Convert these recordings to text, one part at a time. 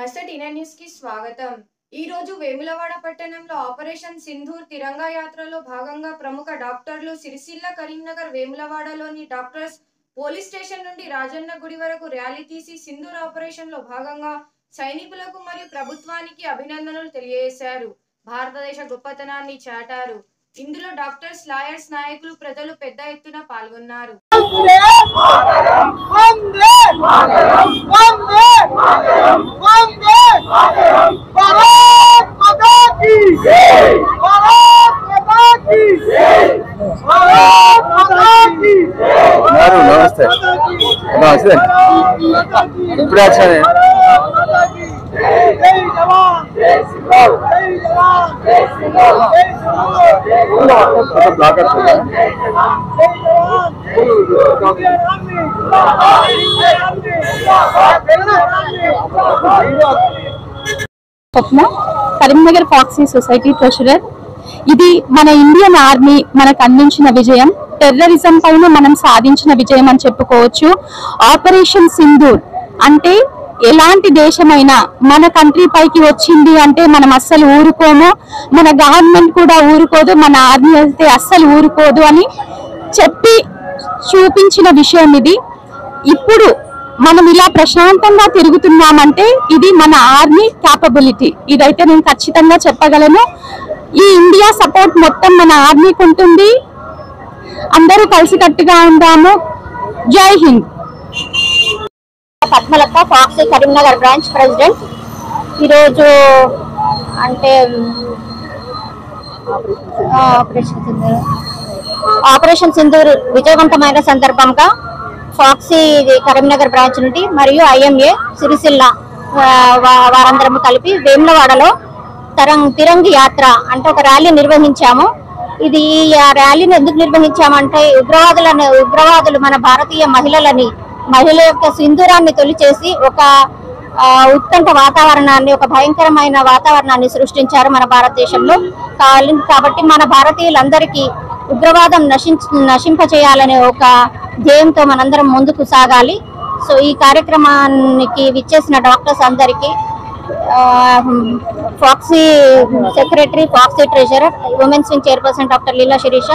నమస్తే TN news కి స్వాగతం। ఈ రోజు వేములవాడ పట్టణంలో ఆపరేషన్ సింధూర్ తిరంగా యాత్రలో భాగంగా ప్రముఖ డాక్టర్లు సిరిసిల్ల కరీంనగర్ వేములవాడలోని డాక్టర్స్ పోలీస్ స్టేషన్ నుండి రాజన్న గుడి వరకు ర్యాలీ తీసి సింధూర్ ఆపరేషన్ లో భాగంగా సైనికులకు మరియు ప్రభుత్వానికి అభినందనలు తెలియజేశారు। భారతదేశ గొప్పతనాన్ని చాటారు। ఇందులో డాక్టర్స్, లాయర్స్, నాయకులు, ప్రజలు పెద్ద ఎత్తున పాల్గొన్నారు। నమస్తే ఇప్పుడు వచ్చాను కరీంనగర్ ఫాక్సీ సొసైటీ ట్రెషరర్। ఇది మన ఇండియన్ ఆర్మీ మనకు అందించిన విజయం, టెర్రరిజం పైన మనం సాధించిన విజయం అని చెప్పుకోవచ్చు। ఆపరేషన్ సింధూర్ అంటే ఎలాంటి దేశమైనా మన కంట్రీ పైకి వచ్చింది అంటే మనం అస్సలు ఊరుకోము, మన గవర్నమెంట్ కూడా ఊరుకోదు, మన ఆర్మీ అయితే అస్సలు ఊరుకోదు అని చెప్పి చూపించిన విషయం ఇది। ఇప్పుడు మనం ఇలా ప్రశాంతంగా తిరుగుతున్నామంటే ఇది మన ఆర్మీ క్యాపబిలిటీ, ఇదైతే నేను ఖచ్చితంగా చెప్పగలను। ఈ ఇండియా సపోర్ట్ మొత్తం మన ఆర్మీకి ఉంటుంది। అందరూ కలిసికట్టుగా ఉందాము। జై హింద్। పద్మలక్క, ఫాక్సీ కరీంనగర్ బ్రాంచ్ ప్రెసిడెంట్। ఈరోజు అంటే ఆపరేషన్ సింధూర్ విజయవంతమైన సందర్భంగా ఫాక్సీ కరీంనగర్ బ్రాంచ్ నుండి మరియు ఐఎంఏ సిరిసిల్ల వారందరం కలిపి వేములవాడలో తిరంగి యాత్ర అంటే ఒక ర్యాలీ నిర్వహించాము। ఇది ర్యాలీని ఎందుకు నిర్వహించామంటే ఉగ్రవాదులు మన భారతీయ మహిళల యొక్క సింధూరాన్ని తొలిచేసి ఒక ఉత్కంఠ వాతావరణాన్ని, ఒక భయంకరమైన వాతావరణాన్ని సృష్టించారు మన భారతదేశంలో। కాబట్టి మన భారతీయులందరికీ ఉగ్రవాదం నశింపచేయాలనే ఒక ధ్యేయంతో మనందరం ముందుకు సాగాలి। సో ఈ కార్యక్రమానికి విచ్చేసిన డాక్టర్స్ అందరికీ, FOGSI secretary, FOGSI treasurer, women's wing chairperson doctor Leela Sirisha,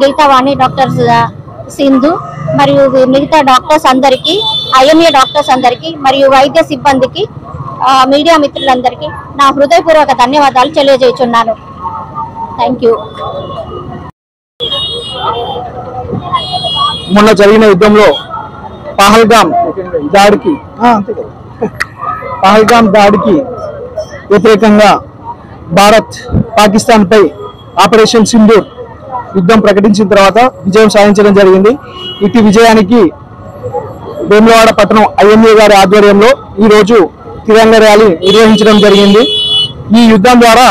Geethavani, doctor Sindhu మరియు మిగతా డాక్టర్స్ అందరికీ, ఐఎంఏ డాక్టర్స్ అందరికీ మరియు వైద్య సిబ్బందికి, మీడియా మిత్రులందరికీ నా హృదయపూర్వక ధన్యవాదాలు తెలియజేస్తున్నాను। Thank you. మొన్న జరిగిన యుద్ధంలో పహల్గామ్ దాడికి వ్యతిరేకంగా భారత్ పాకిస్తాన్ పై ఆపరేషన్ సింధూర్ యుద్ధం ప్రకటించిన తర్వాత విజయం సాధించడం జరిగింది। ఇటు విజయానికి వేములవాడ పట్టణం ఐఎంఏ గారి ఆధ్వర్యంలో ఈ రోజు తిరంగా ర్యాలీ నిర్వహించడం జరిగింది। ఈ యుద్ధం ద్వారా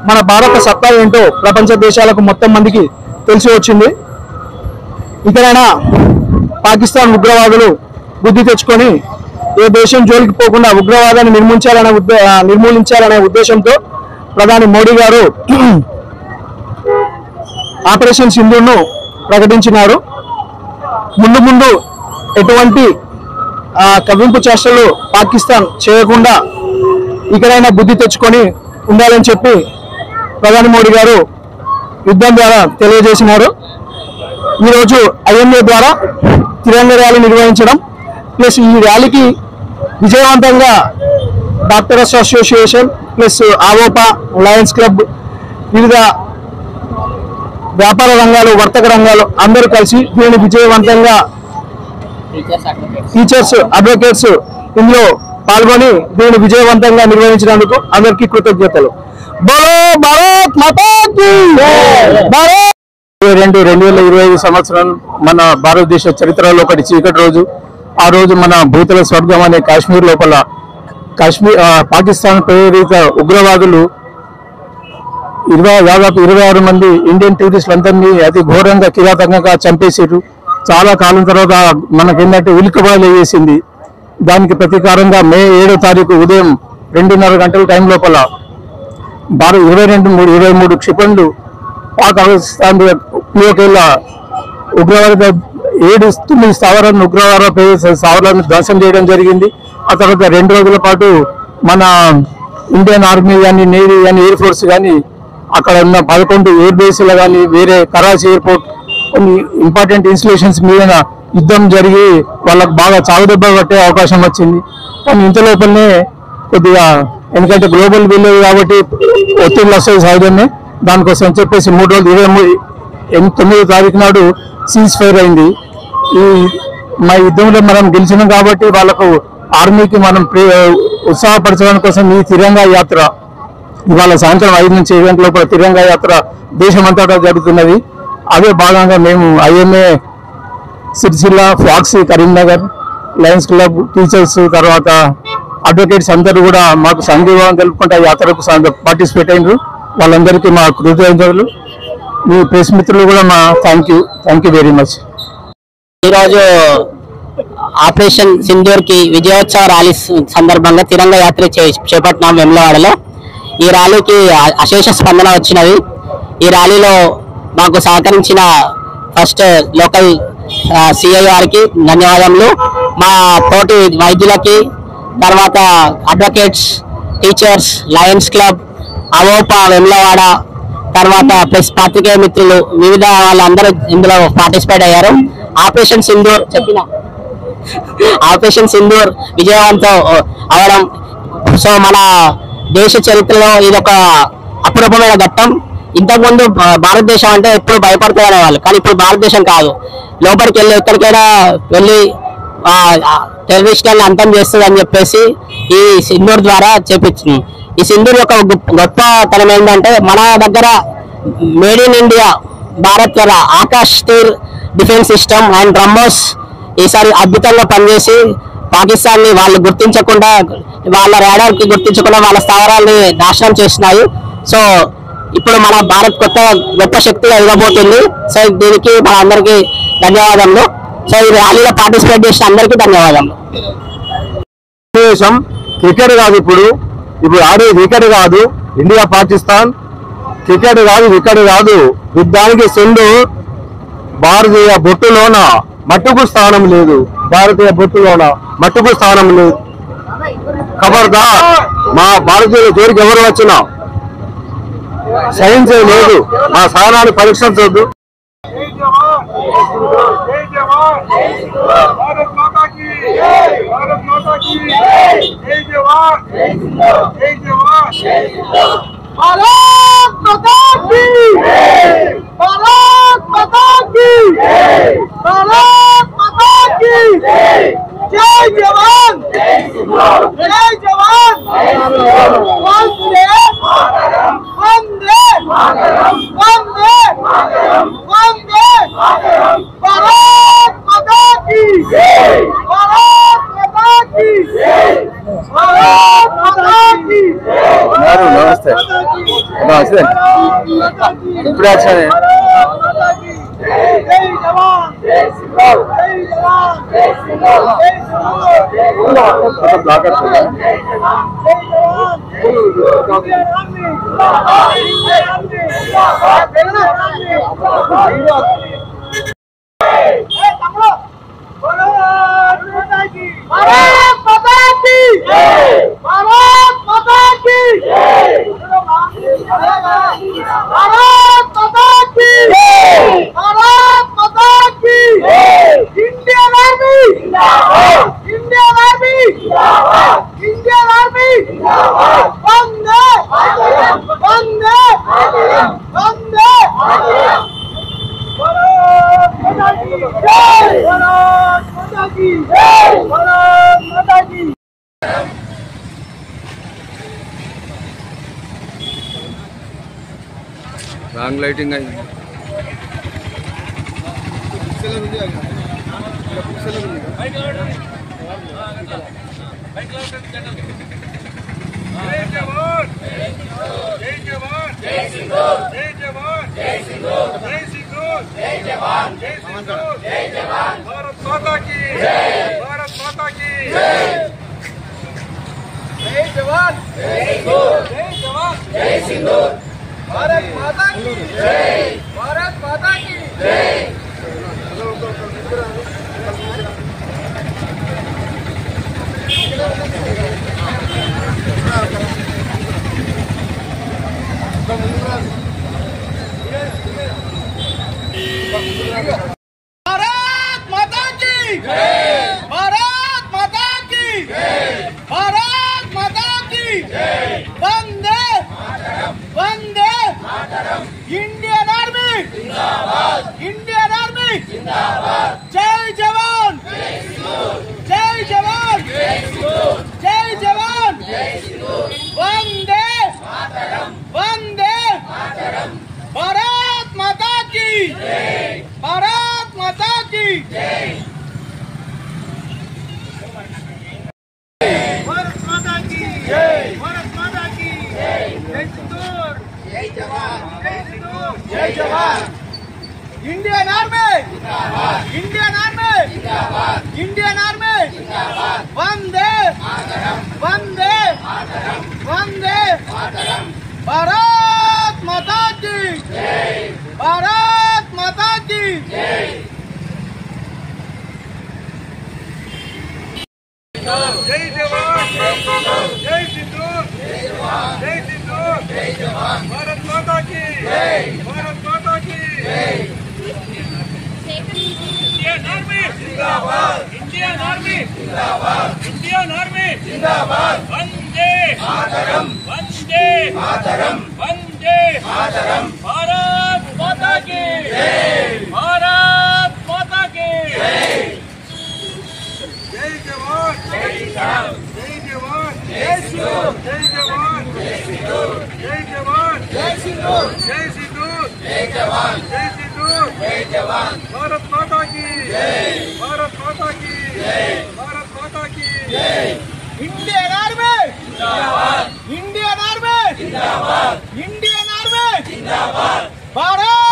మన భారత సత్తా ఏంటో ప్రపంచ దేశాలకు మొత్తం మందికి తెలిసి వచ్చింది। ఇకనైనా పాకిస్తాన్ ఉగ్రవాదులు బుద్ధి తెచ్చుకొని ఏ దేశం జోలికి పోకుండా ఉగ్రవాదాన్ని నిర్మూలించాలనే ఉద్దేశంతో ప్రధాని మోడీ గారు ఆపరేషన్ సింధూర్ను ప్రకటించినారు। ముందు ఎటువంటి కవ్వింపు చేష్టలు పాకిస్తాన్ చేయకుండా ఇకనైనా బుద్ధి తెచ్చుకొని ఉండాలని చెప్పి ప్రధాని మోడీ గారు యుద్ధం ద్వారా తెలియజేసినారు। ఈరోజు ఐఎంఏ ద్వారా తిరంగా ర్యాలీ నిర్వహించడం ప్లస్ ఈ ర్యాలీకి విజయవంతంగా doctors association plus AVOPA, Lions club, వివిధ వ్యాపార రంగాలు, వర్తక రంగాలు అందరూ కలిసి దీన్ని విజయవంతంగా టీచర్స్, అడ్వకేట్స్ ఇందులో పాల్గొని దీన్ని విజయవంతంగా నిర్వహించినందుకు అందరికీ కృతజ్ఞతలు। బోలో భారత్ మాతా కీ జై। 2025 సంవత్సరం మన భారతదేశ చరిత్రలో ఒకటి చీకటి రోజు। ఆ రోజు మన భూతల స్వర్గం అనే కాశ్మీర్ లోపల పాకిస్తాన్ ప్రేరిత ఉగ్రవాదులు దాదాపు 26 మంది ఇండియన్ టూరిస్టులందరినీ అతి ఘోరంగా కిరాతకంగా చంపేసారు। చాలా కాలం తర్వాత మనకేంటంటే ఉలికబాలు వేసింది। దానికి ప్రతీకారంగా మే 7వ తారీఖు ఉదయం 2:30 గంటల టైం లోపల 23 క్షిపణులు పాకిస్తాన్ ఉగ్రవాద 7-9 స్థావరాలను ధ్వంసం చేయడం జరిగింది। ఆ తర్వాత 2 రోజుల పాటు మన ఇండియన్ ఆర్మీ కానీ, నేవీ కానీ, ఎయిర్ ఫోర్స్ కానీ, అక్కడ ఉన్న 11 ఎయిర్ బేస్లు కానీ, వేరే కరాచీ ఎయిర్పోర్ట్ కొన్ని ఇంపార్టెంట్ ఇన్స్టిట్యూషన్స్ మీద యుద్ధం జరిగి వాళ్ళకు బాగా చావుదెబ్బ పట్టే అవకాశం వచ్చింది. కానీ ఇంత లోపలనే కొద్దిగా, ఎందుకంటే గ్లోబల్ విలేజ్ కాబట్టి ఒత్తిళ్ళు వస్తాయి సహజమే, దానికోసం చెప్పేసి 3 రోజులు 29వ తారీఖు నాడు సీజ్ ఫైర్ అయింది. మా యుద్ధంలో మనం గెలిచినాం కాబట్టి వాళ్ళకు ఆర్మీకి మనం ఉత్సాహపరచడం కోసం ఈ తిరంగా యాత్ర ఇవాళ సాయంత్రం 5 నుంచి 7 గంటల లోపల తిరంగా యాత్ర దేశమంతటా జరుగుతున్నది. అదే భాగంగా మేము IMA Sircilla, FOGSI Karimnagar, lions club, teachers, తర్వాత అడ్వకేట్స్ అందరూ కూడా మాకు సంఘీభావం తెలుపుకుంటే యాత్రకు పార్టిసిపేట్ అయినారు. వాళ్ళందరికీ మా కృతజ్ఞతలు. మీ ప్రెస్ మిత్రులు కూడా మా థ్యాంక్ యూ వెరీ మచ్. ఈరోజు ఆపరేషన్ సింధూర్ కి విజయోత్సవ ర్యాలీ సందర్భంగా తిరంగా యాత్ర చేపట్టినాం వెమ్లవాడలో. ఈ ర్యాలీకి అశేష స్పందన వచ్చినది. ఈ ర్యాలీలో మాకు సహకరించిన ఫస్ట్ లోకల్ సిఐ గారికి ధన్యవాదములు, మా తోటి వైద్యులకి, తర్వాత advocates, teachers, Lions club, AVOPA Vemulawada, తర్వాత ప్లస్ పాత్రికేయ మిత్రులు, వివిధ వాళ్ళందరూ ఇందులో పార్టిసిపేట్ అయ్యారు. ఆపరేషన్ సింధూర్ విజయవంతం అవడం సో మన దేశ చరిత్రలో ఇది ఒక అపురూపమైన ఘట్టం. ఇంతకుముందు భారతదేశం అంటే ఎప్పుడు భయపడుతూనే వాళ్ళు, కానీ ఇప్పుడు భారతదేశం కాదు, లోపలికి వెళ్ళి ఎక్కడికైనా వెళ్ళి టెర్రరిస్టులను అంతం చేస్తుంది అని చెప్పేసి ఈ సింధూర్ ద్వారా చేపించింది. ఈ సింధూర్ యొక్క గొప్పతనం ఏంటంటే మన దగ్గర మేడ్ ఇన్ ఇండియా భారత్ ద్వారా Akash Teer defence system and BrahMos ఈసారి అద్భుతంగా పనిచేసి పాకిస్తాన్ని వాళ్ళు గుర్తించకుండా, వాళ్ళ రాడార్కి గుర్తించకుండా వాళ్ళ స్థావరాల్ని నాశనం చేస్తున్నాయి. సో ఇప్పుడు మన భారత్ గొప్ప శక్తిగా ఇవ్వబోతుంది. సో దీనికి మన అందరికీ ధన్యవాదములు. సో ఈ ర్యాలీలో పార్టిసిపేట్ చేసిన అందరికీ ధన్యవాదములు. క్రికెట్ కాదు, ఇప్పుడు ఆడే వికెట్ కాదు. ఇండియా పాకిస్తాన్ క్రికెట్ కాదు, వికెట్ కాదు. యుద్ధానికి సింధు భారతీయ బొట్టులోన మట్టుకు స్థానం లేదు. భారతీయ బొట్టులోన మట్టుకు స్థానం లేదు. ఖబర్దార్, మా భారతీయుల జోలికి ఎవరు వచ్చినా సహించే లేదు. మా స్థానాన్ని పరీక్షించొద్దు. जय जवान, जय जवान, वंदे वंदे वंदे वंदे भारत माता की जय, भारत माता की जय, भारत माता की जय. नमस्ते नमस्ते ఇప్పుడు వచ్చానే जय जवान, जय जवान, जय जवान, जय जवान, जय जवान, ब्लॉकर जय जवान, जय जवान, Indian army, Indian army, Indian army. ए तमलो, भारत माता की, भारत माता की जय, भारत माता की जय, भारत माता की जय, भारत माता की जय, इंडियन आर्मी जिंदाबाद, इंडियन आर्मी जिंदाबाद, इंडियन आर्मी जिंदाबाद, वंदे वंदे वंदे भारत माता की जय, भारत माता की जय, भारत माता की. రాంగ్ లైటింగ్ అయింది. भारत माता की जय, भारत माता की जय, जय जवान, जय जवान, जय सिंदूर, भारत माता की जय, भारत माता की जय. भारत माता की भारत माता की भारत माता की वंदे वंदे इंडियन आर्मी इंडियन आर्मी जय जवान जय जवान जय जवान वंदे वंदे भारत माता की भारत माता की भारत माता की भारत माता की जय सिंदूर जय जवान जय सिंदूर जय जवान Indian army Indian army Indian army वंदे वंदे वंदे भारत माता की भारत माता की जय जवान जय सिंदूर जय सिंदूर जय जवान भारत माता की भारत माता की इंडियन आर्मी जिंदाबाद इंडियन आर्मी जिंदाबाद इंडियन आर्मी जिंदाबाद वंदे मातरम वंदे मातरम वंदे मातरम भारत माता की भारत माता की जय जवान जय किसान जय जवान जय सिंदूर जय जवान जय सिंदूर जय जवान जय सिंदूर जय सिंदूर जय जवान जय सिंदूर जय जवान भारत माता की भारत माता की भारत माता की इंडियन आर्मी जिंदाबाद इंडियन आर्मी जिंदाबाद इंडियन आर्मी जिंदाबाद भारत